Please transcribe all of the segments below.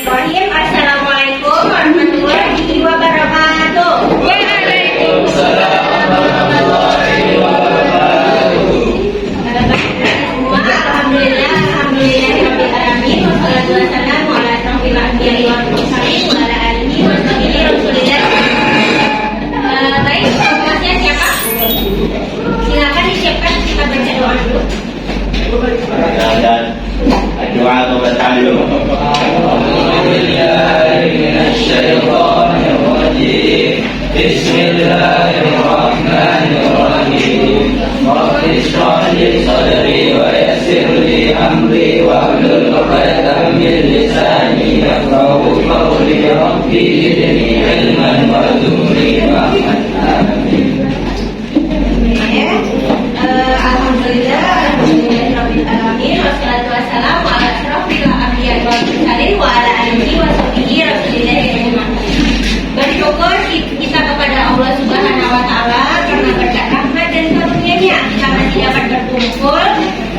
Bismillahirrahmanirrahim. Assalamualaikum warahmatullahi wabarakatuh. Waalaikumsalam warahmatullahi wabarakatuh. Semua alhamdulillahirabbil alamin wassalatu wassalamu ala asyrofil anbiya'i wal mursalin wa ala alihi wa sahbihi rasulillah. Baik, kelasnya siapa? Silakan disiapkan, kita baca doa dulu. Dan doa atau bertanduk. Bismillahirrahmanirrahim. Rabbi shrah li sadri wa yassir li amri wahlul 'uqdatam min lisani yafqahu qawli. Rabbi zidni ilman warzuqni fahman. Amin. Alhamdulillahirabbil alamin wassalatu wassalamu ala asyrofil anbiya'i wal mursalin wa ala alihi wa sahbihi rasulillah. Bersyukur kita kepada Allah Subhanahu wa taala karena berkat rahmat dan karunia-Nya kita masih dapat berkumpul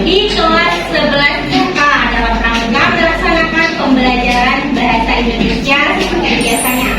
di kelas 11 MK dalam rangka melaksanakan pembelajaran bahasa Indonesia seperti biasanya.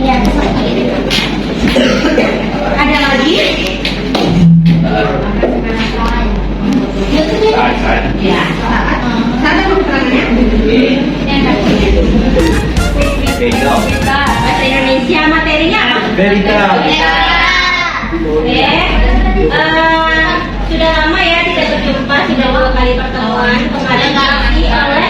Iya, sakit. Ada lagi? Ya, satu keterangannya. Bahasa Indonesia materinya apa? Berita. Oke. Sudah lama ya tidak berjumpa, sudah 2 kali pertemuan. Kemarin diisi oleh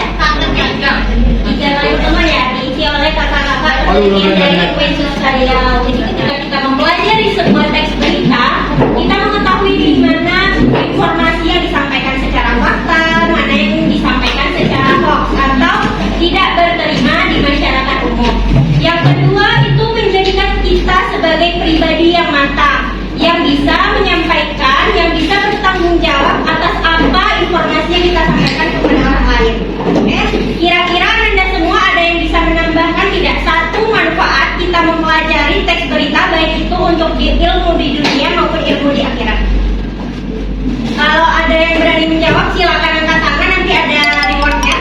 Ijazah utama ya, diisi oleh kakak-kakak dari Pensus Riau. Jadi ketika kita mempelajari sebuah teks berita, kita mengetahui di mana informasi yang disampaikan secara fakta, mana yang disampaikan secara hoax atau tidak berterima di masyarakat umum. Yang kedua itu menjadikan kita sebagai pribadi yang matang, yang bisa menyampaikan, yang bisa bertanggung jawab atas apa informasi yang kita sampaikan kepada orang lain. Kira-kira Anda semua ada yang bisa menambahkan tidak satu manfaat kita mempelajari teks berita, baik itu untuk ilmu di dunia maupun ilmu di akhirat? Kalau ada yang berani menjawab, silakan angkat tangan, nanti ada rewardnya.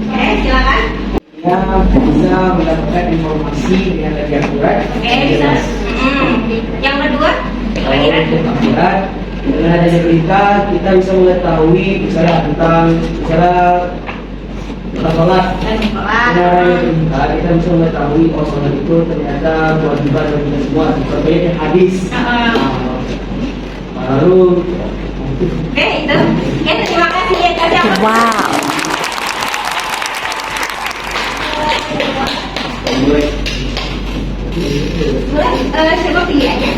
Oke, silakan. Ya, bisa mendapatkan informasi dengan lebih akurat. Oke, bisa. Yang kedua, kira-kira? Akurat. Dengan adanya berita, kita bisa mengetahui misalnya tentang sholat. Dengan berita, kita bisa mengetahui oh sholat itu ternyata kewajiban bagi kita semua. Seperti hadis. Baru. Oke, itu. Oke, terima kasih ya Kak. Wow. Boleh, coba pilih aja.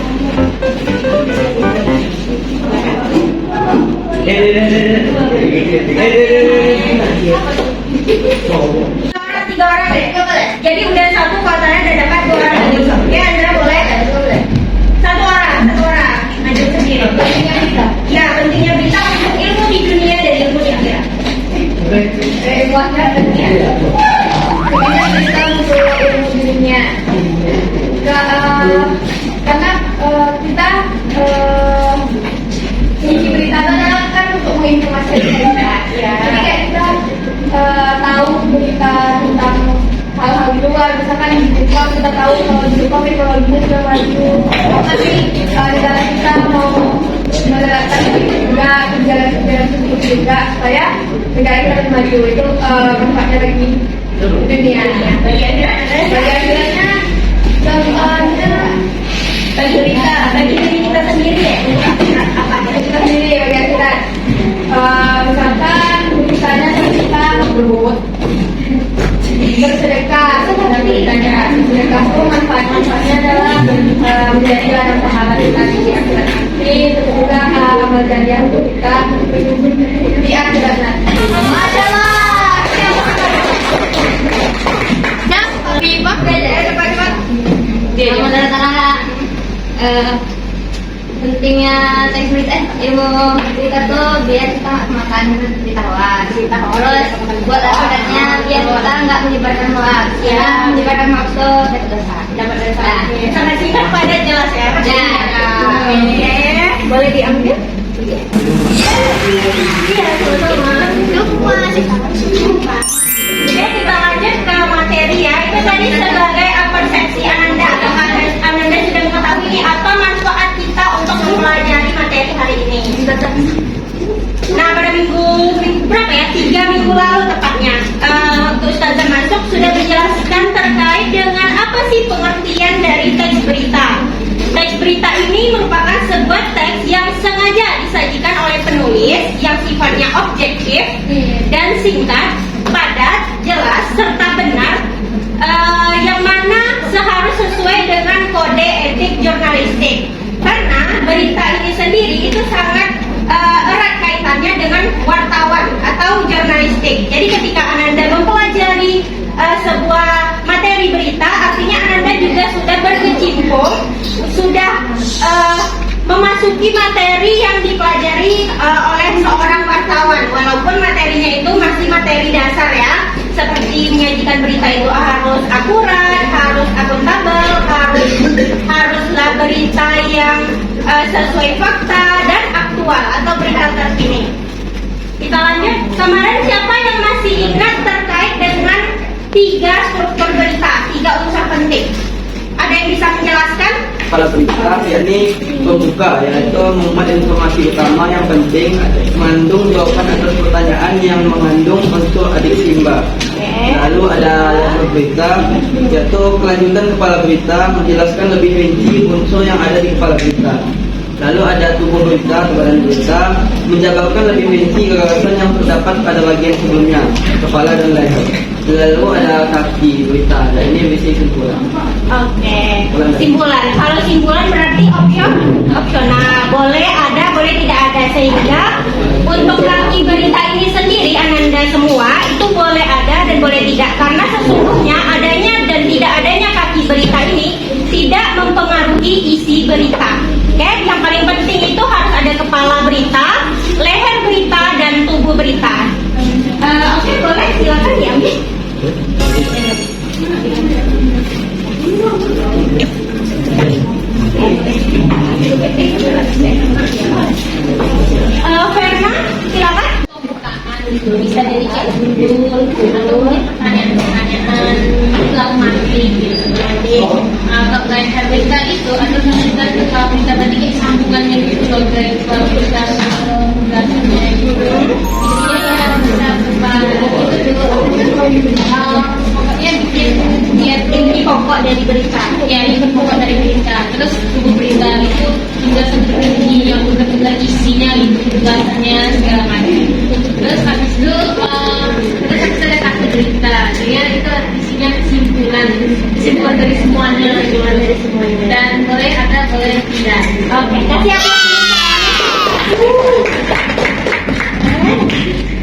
Tiga orang deh. Jadi udah satu kuotanya udah dapat 2 orang lagi. Oke, Andra boleh? Satu orang. Maju sendiri. Ya, pentingnya berita untuk ilmu di dunia dan ilmu di akhirat. Sebenarnya kita untuk ilmu di dunia. Karena kita isi berita itu adalah kan untuk menginformasikan kita. Jadi kayak kita tahu berita tentang hal-hal di luar. Misalkan di Jepang kita tahu kalau di Jepang teknologinya sudah maju. Tapi negara kita mau menerapkan itu juga kebijakan tersebut juga supaya negara kita lebih maju. Itu manfaatnya bagi dunia. Bagian-bagiannya Bagi diri kita sendiri ya. Apa? kita sendiri bagian kita. Misalkan misalnya kita bersedekah, nanti ditanya sedekah itu manfaatnya adalah menjadi ladang pahala kita di akhirat nanti, terus juga amal jariah untuk kita di akhirat nanti. Masalah. Cepat. Menandakan pentingnya teks berita, ilmu berita tuh biar kita makan berita hoax. Terus buat akibatnya biar kita nggak menyebarkan hoax. Ya, menyebarkan hoax tuh dapat dosa. Sampai sini kan pada jelas ya. Ya. Boleh diambil? Iya, sama. Oke, kita lanjut ke materi ya. Itu tadi sebagai persepsi Ananda. Apakah Ananda sudah mengetahui ini apa manfaat kita untuk mempelajari materi hari ini? Nah, pada minggu berapa ya? 3 minggu lalu tepatnya, waktu Ustazah masuk sudah menjelaskan terkait dengan apa sih pengertian dari teks berita. Teks berita ini merupakan sebuah teks yang sengaja disajikan oleh penulis yang sifatnya objektif dan singkat, padat, jelas, serta benar, yang mana seharus sesuai dengan kode etik jurnalistik. Karena berita ini sendiri itu sangat erat kaitannya dengan wartawan atau jurnalistik. Jadi ketika Ananda mempelajari sebuah materi berita, artinya Ananda juga sudah berkecimpung, sudah memasuki materi yang dipelajari oleh seorang wartawan. Walaupun materinya itu masih materi dasar ya, seperti menyajikan berita itu harus akurat, harus akuntabel, haruslah berita yang sesuai fakta dan aktual atau berita terkini. Kemarin siapa yang masih ingat terkait dengan 3 struktur berita, 3 unsur penting? Ada yang bisa menjelaskan? Kepala berita yakni pembuka, yaitu memuat informasi utama yang penting, mengandung jawaban atas pertanyaan yang mengandung unsur adik simba. Lalu ada berita, yaitu kelanjutan kepala berita, menjelaskan lebih rinci unsur yang ada di kepala berita. Lalu ada tubuh berita atau badan berita, menjabarkan lebih rinci gagasan yang terdapat pada bagian sebelumnya, kepala dan leher. Lalu ada kaki berita, dan ini bisa kesimpulan. Oke, simpulan. Kalau simpulan berarti opsional. Boleh ada, boleh tidak ada. Sehingga untuk kaki berita ini sendiri, Ananda semua, itu boleh ada dan boleh tidak. Karena sesungguhnya adanya dan tidak adanya kaki berita ini tidak mempengaruhi isi berita. Oke, yang paling penting itu harus ada kepala berita, leher berita, dan tubuh berita. Oke, boleh silakan diambil. Verna, silakan. Bisa dari chat Google, lalu pertanyaan-pertanyaan mati gitu. Kalau leher berita itu atau berita kalau berita tadi kayak sambungannya gitu loh dari berita penjelasannya gitu. Isinya yang bisa kepada pokoknya biar inti pokok dari berita. Ya, inti pokok dari berita. Terus tubuh berita itu penjelasan terperinci yang benar-benar isinya gitu, penjelasannya segala macam. Terus habis itu kita ada kaki berita, dia itu isinya kesimpulan dari semuanya, dan boleh ada, boleh tidak. Oke, kasih apa?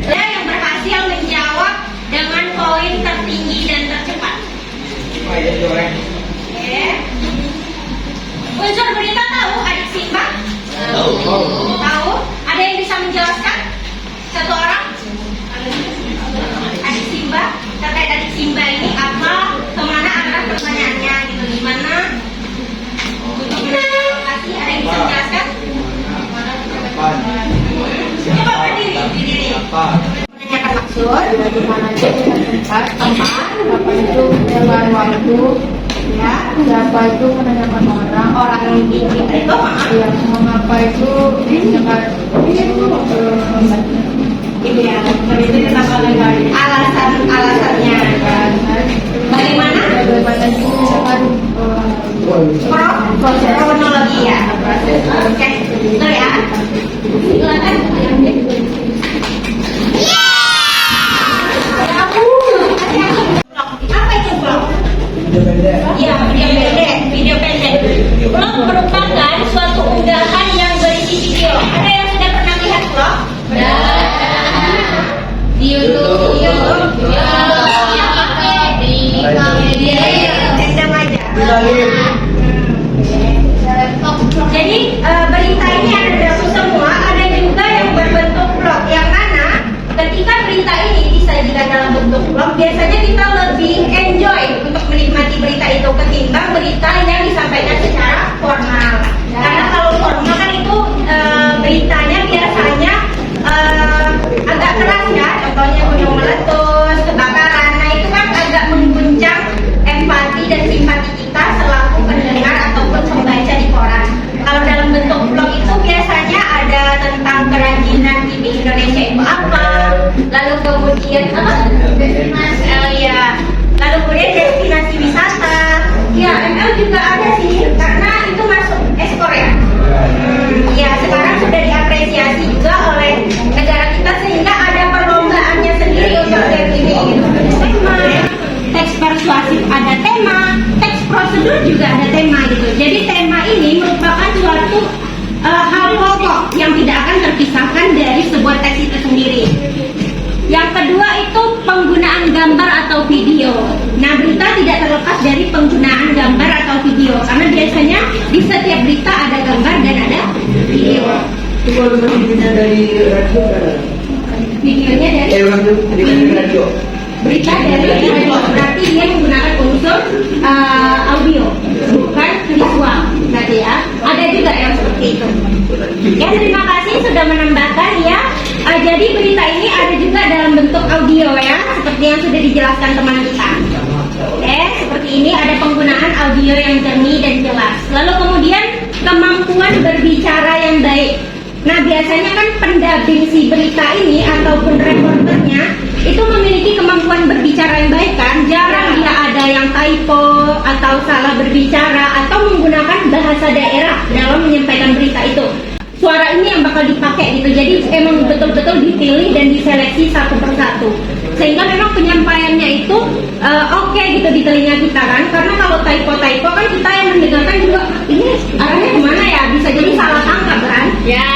Saya yang berhasil menjawab dengan poin tertinggi dan tercepat. Oke. Unsur berita tahu adik Simba? Tahu? Ada yang bisa menjelaskan? Satu orang? Adik Simba? Terkait adik Simba ini apa? Kemana arah pertanyaannya? Gitu, gimana? Untuk menjelaskan, ada yang bisa menjelaskan? Coba berdiri. Menanyakan maksud, Bagaimana itu tempat, kapan itu menyebar waktu, ya, siapa itu menanyakan orang, orang yang itu yang mengapa itu menyebar itu ya, itu tetap alasannya. Bagaimana? itu misalkan Kronologi ya. Oke, itu ya. Silakan. Apa itu vlog? Ya, video pendek. Vlog merupakan suatu unggahan yang berisi video. Ada yang sudah pernah lihat vlog? Di YouTube, Jadi berita ini ada berlaku semua, ada juga yang berbentuk vlog, yang mana ketika berita ini disajikan dalam bentuk vlog, biasanya kita lebih enjoy untuk menikmati berita itu ketimbang berita yang disampaikan secara formal. Karena kalau formal kan itu beritanya biasanya agak keras ya, contohnya gunung meletus, kebakaran. Nah itu kan agak mengguncang empati dan simpati kita selaku pendengar ataupun pembaca di koran. Kalau dalam bentuk vlog itu biasanya ada tentang kerajinan TV Indonesia itu apa, lalu kemudian lalu kemudian destinasi wisata. Ya, ML juga ada sih, karena itu masuk ekspor ya. Ya, sekarang sudah diapresiasi juga oleh negara kita sehingga ada perlombaannya sendiri untuk game ini. Tema, teks persuasif ada tema, teks prosedur juga ada tema gitu. Jadi tema ini merupakan suatu hal pokok yang tidak akan terpisahkan dari sebuah teks itu sendiri. Yang kedua itu penggunaan gambar atau video. Nah, berita tidak terlepas dari penggunaan gambar atau video karena biasanya di setiap berita ada gambar dan ada video. Itu kalau videonya dari radio kan? Videonya dari radio. Berita dari radio, berarti dia menggunakan unsur audio, bukan visual. Berarti ya, ada juga yang seperti itu. Ya, terima kasih sudah menambahkan ya. Jadi berita ini ada juga Untuk audio ya, seperti yang sudah dijelaskan teman kita. Oke, seperti ini ada penggunaan audio yang jernih dan jelas. Lalu kemudian kemampuan berbicara yang baik. Nah, biasanya kan pendamping si berita ini ataupun reporternya itu memiliki kemampuan berbicara yang baik kan. Jarang dia ada yang typo atau salah berbicara atau menggunakan bahasa daerah dalam menyampaikan berita itu. Suara ini yang bakal dipakai gitu. Jadi emang betul-betul dipilih dan diseleksi satu persatu. Sehingga memang penyampaiannya itu oke gitu di telinga kita kan. Karena kalau typo-typo kan kita yang mendengarkan juga ini arahnya kemana ya? Bisa jadi salah tangkap kan? Ya.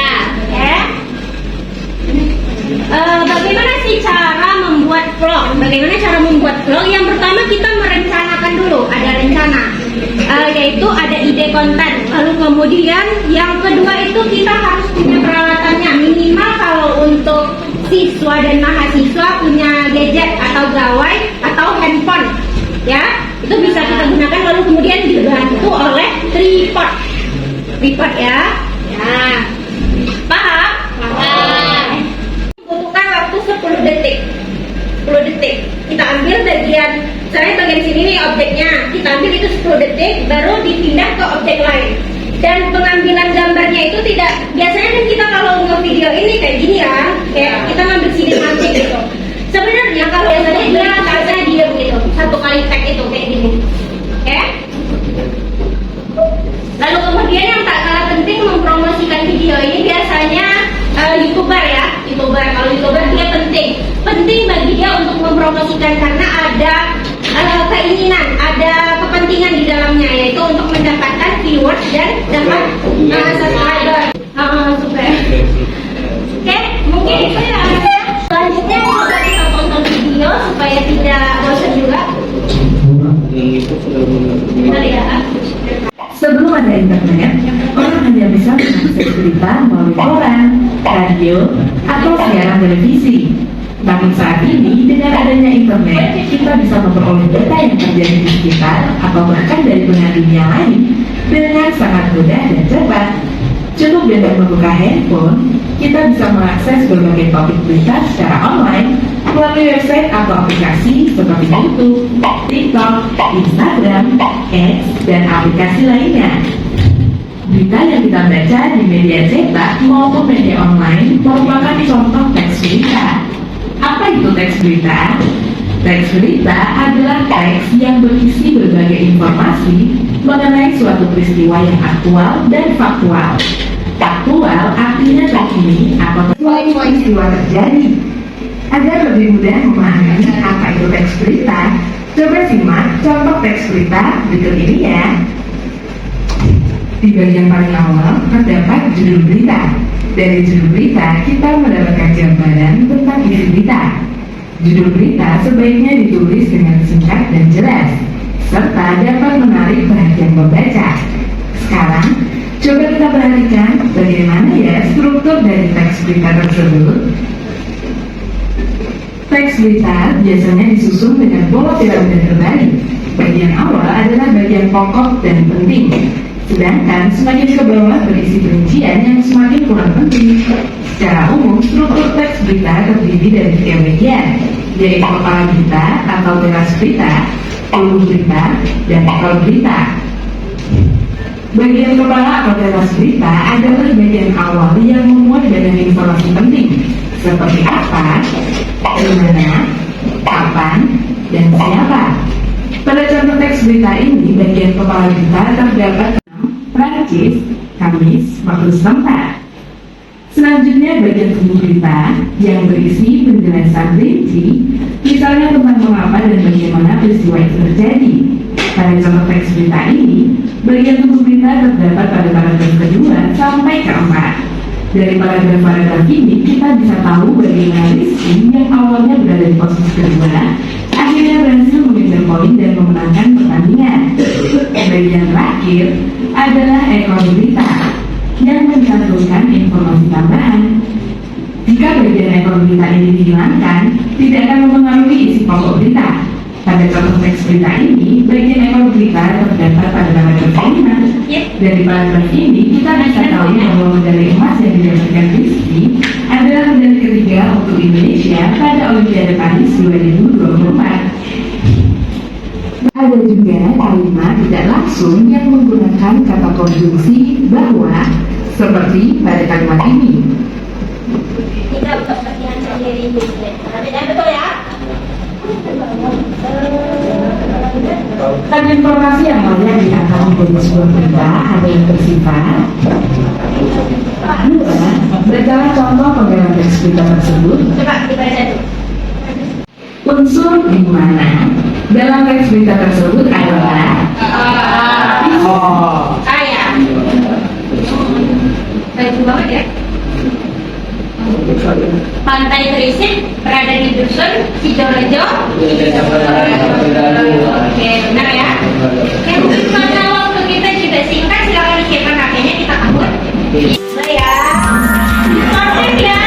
Bagaimana sih cara membuat vlog? Bagaimana cara membuat vlog? Yang pertama kita merencanakan dulu, ada rencana, yaitu ada ide konten. Lalu kemudian yang kedua itu kita harus punya peralatannya. Minimal kalau untuk siswa dan mahasiswa punya gadget atau gawai atau handphone, ya itu bisa kita gunakan. Lalu kemudian dibantu oleh tripod ya. Paham? Butuhkan waktu 10 detik. Kita ambil bagian sini nih objeknya. Kita ambil itu 10 detik, baru dipindah ke objek lain. Dan pengambilan gambarnya itu tidak, biasanya kan kita kalau nge-video ini kayak gini ya, kayak kita ngambil sinematik gitu. Sebenarnya kalau biasanya dia harusnya diam gitu, satu kali tag itu kayak gini. Oke? Lalu kemudian yang tak kalah penting mempromosikan video ini biasanya YouTuber ya. Kalau YouTuber dia penting bagi dia untuk mempromosikan karena ada keinginan, ada kepentingan di dalamnya, yaitu untuk mendapatkan viewers dan dapat subscriber. Super. Oke, mungkin itu ya. Selanjutnya coba kita tonton video supaya tidak bosan juga. Bentar ya. Sebelum ada internet, orang hanya bisa mengakses berita melalui koran, radio, atau siaran televisi. Namun saat ini, dengan adanya internet, kita bisa memperoleh data yang terjadi di sekitar atau bahkan dari belahan dunia lain dengan sangat mudah dan cepat. Cukup dengan membuka handphone, kita bisa mengakses berbagai topik berita secara online melalui website atau aplikasi seperti YouTube, TikTok, Instagram, X, dan aplikasi lainnya. Berita yang kita baca di media cetak maupun media online merupakan contoh teks berita. Apa itu teks berita? Teks berita adalah teks yang berisi berbagai informasi mengenai suatu peristiwa yang aktual dan faktual. Aktual artinya terkini atau sesuai peristiwa terjadi. Agar lebih mudah memahami apa itu teks berita, coba simak contoh teks berita berikut ini ya. Di bagian paling awal terdapat judul berita. Dari judul berita kita mendapatkan gambaran tentang isi berita. Judul berita sebaiknya ditulis dengan singkat dan jelas, serta dapat menarik perhatian pembaca. Sekarang, coba kita perhatikan bagaimana ya struktur dari teks berita tersebut. Teks berita biasanya disusun dengan pola piramida terbalik. Bagian awal adalah bagian pokok dan penting, sedangkan semakin ke bawah berisi perincian yang semakin kurang penting. Secara umum, struktur teks berita terdiri dari 3 bagian, yaitu kepala berita atau teras berita, hulu berita, dan ekor berita. Bagian kepala atau teras berita adalah bagian awal yang memuat banyak informasi penting, seperti apa, dari mana, kapan, dan siapa. Pada contoh teks berita ini, bagian kepala berita terdapat Prancis, Kamis, waktu setempat. Selanjutnya bagian tubuh berita yang berisi penjelasan rinci, misalnya tentang mengapa dan bagaimana peristiwa itu terjadi. Pada contoh teks berita ini, bagian tubuh berita terdapat pada paragraf kedua sampai keempat. Dari paragraf-paragraf ini kita bisa tahu bagaimana Rizky yang awalnya berada di posisi kedua akhirnya berhasil mengejar poin dan memenangkan pertandingan. Bagian terakhir adalah ekor berita yang mencantumkan informasi tambahan. Jika bagian ekor berita ini dihilangkan, tidak akan mempengaruhi isi pokok berita. Pada contoh teks berita ini, bagian ekor berita terdapat pada paragraf kelima. Dari paragraf ini, kita bisa tahu bahwa medali emas yang didapatkan Rizky adalah medali ketiga untuk Indonesia pada Olimpiade Paris 2024. Ada juga kalimat tidak langsung yang menggunakan kata konjungsi bahwa, seperti pada kalimat ini. Kita untuk bagian sendiri. Dan betul ya? Dan informasi yang layak diangkat menjadi sebuah berita ada yang bersifat 2. Berdasarkan contoh penggalan teks berita tersebut. Coba dibaca dulu. Unsur di mana dalam teks berita tersebut adalah Ya. Baik banget ya. Pantai Trisik berada di dusun Sidorejo. Oke, benar ya. Oke, karena waktu kita juga singkat, silakan disiapkan HP-nya, kita kabur. Nah ya. Konten ya.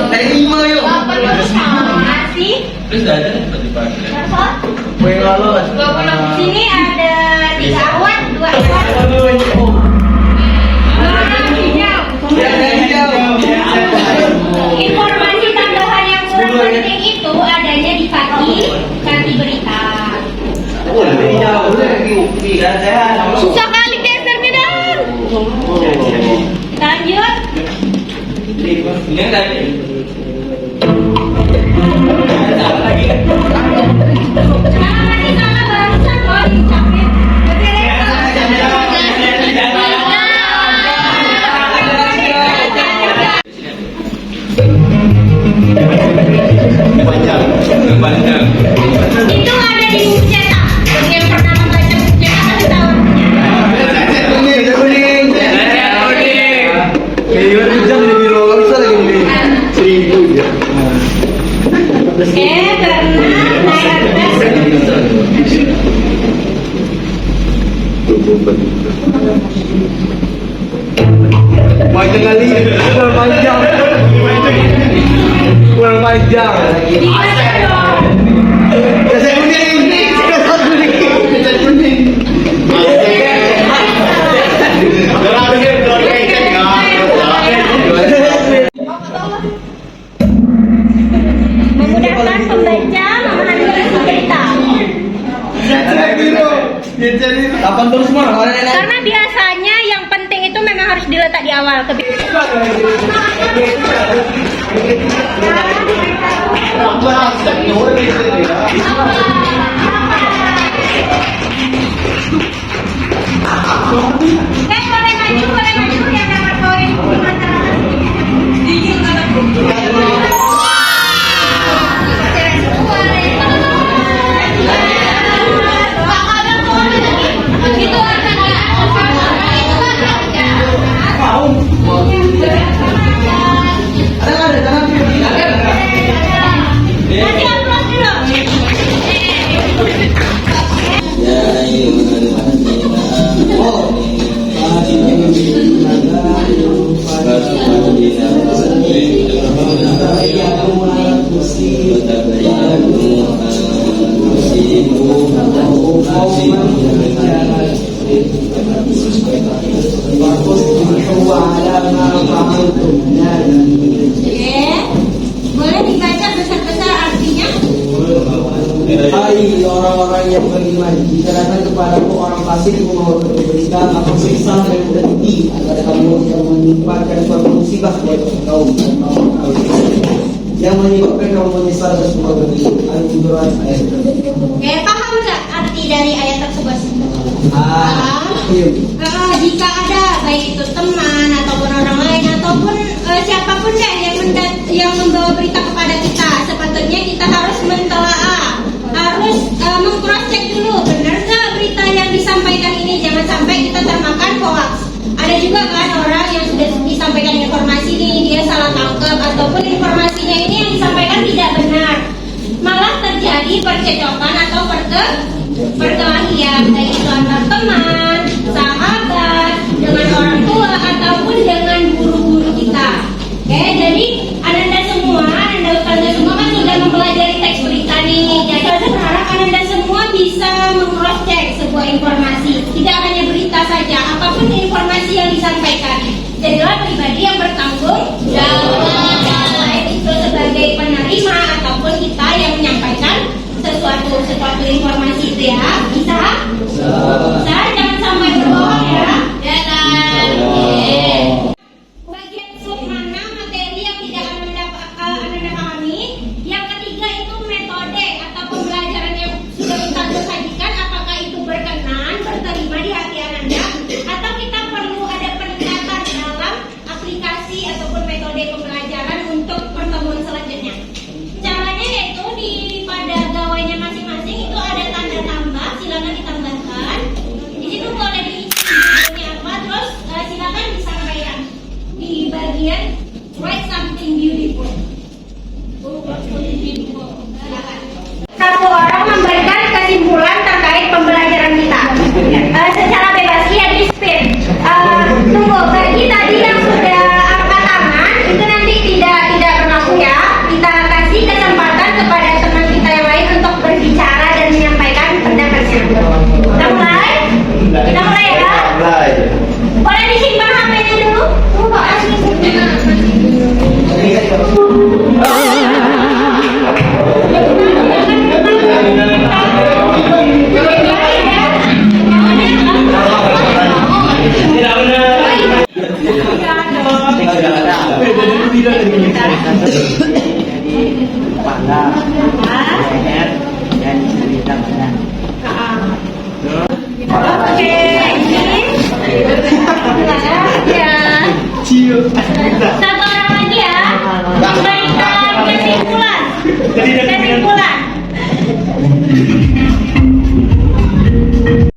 Dari 5 yuk. Masih. Terus ada pagi-pagi. Gue lolos. Sini ada 3 awan, 2 awan. Informasi tambahan yang kurang penting itu adanya di pagi nanti berita. Susah kali gesernya dan. Kita lanjut. Ini kan tadi. Masih salah barusan loh, capek. Panjang. Itu ada di buku cetak. Bagi yang pernah membaca buku cetak pasti tahu artinya. Oke, karena naik atas. Panjang kali, kurang panjang. Kurang panjang. Gimana dong? Saya kuning. Saya kuning. Memudahkan pembaca memahami isi berita. Kapan terus mah? Karena biasanya yang penting itu memang harus diletak di awal. Boleh maju yang dapat poin Boleh dibaca besar-besar artinya? Hai orang-orang yang beriman, bicarakan kepadamu orang fasik membawa berita atau siksa dan berhenti agar kamu yang menimparkan suatu musibah buat kaum yang menyebabkan kamu menyesal dan semua begitu. Al-Quran ayat. Oke, paham nggak arti dari ayat tersebut? Iya. Jika ada baik itu teman ataupun orang lain ataupun siapapun deh yang membawa berita kepada kita, sepatutnya kita harus mentelaah, harus meng-cross check dulu benar nggak berita yang disampaikan ini, jangan sampai kita termakan hoax. Ada juga kan orang yang sudah disampaikan informasi ini dia salah tangkap ataupun informasinya ini yang disampaikan tidak benar, malah terjadi percecokan atau perkelahian baik itu antar teman, sahabat, dengan orang tua ataupun dengan guru-guru kita. Oke, jadi Ananda Ustazah semua kan sudah mempelajari teks berita nih. Jadi saya berharap Ananda semua bisa meng-cross check sebuah informasi, tidak hanya berita saja, apapun informasi yang disampaikan. Jadilah pribadi yang bertanggung jawab, baik itu sebagai penerima ataupun kita yang menyampaikan sesuatu informasi itu ya. Bisa? Jangan sampai berbohong ya. Bagian sub mana materi yang tidak Anda pahami. Yang ketiga itu metode atau pembelajaran yang sudah kita sajikan, apakah itu berkenan, berterima di hati Anda, atau kita perlu ada peningkatan dalam aplikasi ataupun metode pembelajaran untuk pertemuan selanjutnya. Caranya yaitu pada gawainya masing-masing itu ada tanda tambah, silakan ditambahkan. Di situ boleh diisi judulnya apa, terus silakan disampaikan di bagian write something beautiful. Satu orang memberikan kesimpulan terkait pembelajaran kita secara bebas, iya di speed. kesimpulan.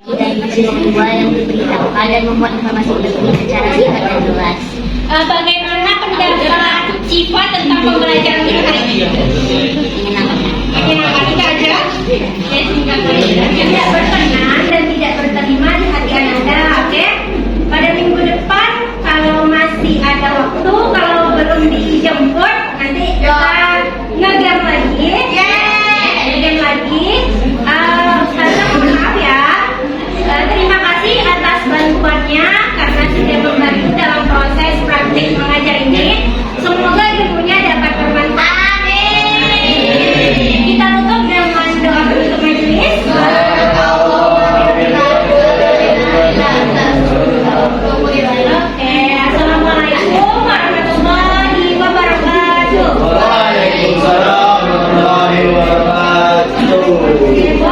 Kita divisi kedua yang diberitahukan dan membuat informasi tersebut secara singkat dan jelas. Bagaimana pendapat Civa tentang pembelajaran kita hari ini? Menyenangkan itu aja. Ya, singkat saja. Tidak berkenan dan tidak berterima di hati Anda, oke? Pada minggu depan, kalau masih ada waktu, kalau belum dijemput, nanti kita ngegame lagi. Ngegame lagi. Ustazah mohon maaf ya. Terima kasih atas bantuannya karena sudah membantu dalam proses praktik mengajar ini. Semoga ilmunya dapat bermanfaat. Amin. Kita tutup dengan doa penutup majelis. Oke, assalamualaikum warahmatullahi wabarakatuh. Waalaikumsalam warahmatullahi wabarakatuh.